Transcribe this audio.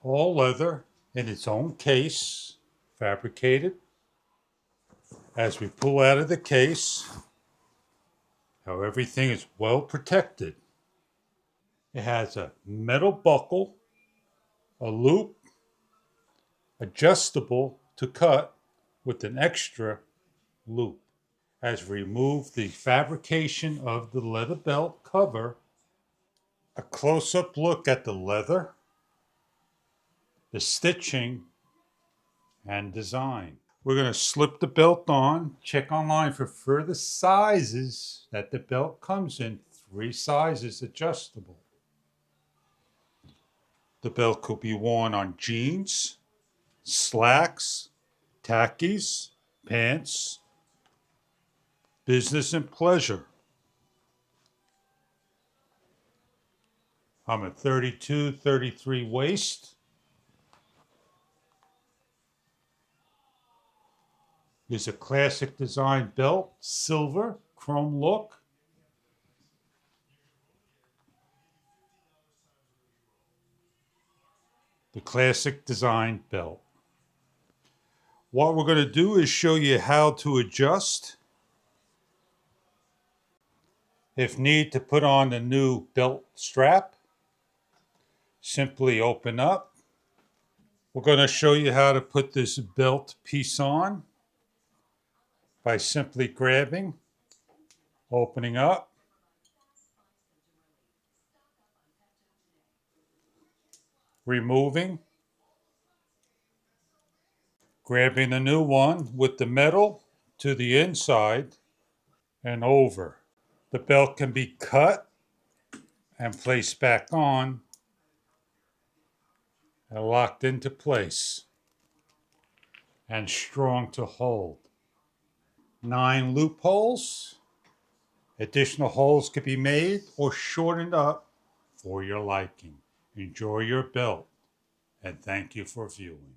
All leather in its own case, fabricated. As we pull out of the case, how everything is well protected. It has a metal buckle, a loop, adjustable to cut with an extra loop. As we remove the fabrication of the leather belt cover, a close-up look at the leather, the stitching, and design. We're going to slip the belt on, check online for further sizes that the belt comes in, 3 sizes adjustable. The belt could be worn on jeans, slacks, tackies, pants, business and pleasure. I'm a 32-33 waist. Is a classic design belt, silver, chrome look. The classic design belt. What we're going to do is show you how to adjust. If need to put on a new belt strap, simply open up. We're going to show you how to put this belt piece on by simply grabbing, opening up, removing, grabbing the new one with the metal to the inside and over. The belt can be cut and placed back on and locked into place and strong to hold. 9 loopholes. Additional holes could be made or shortened up for your liking. Enjoy your belt, and thank you for viewing.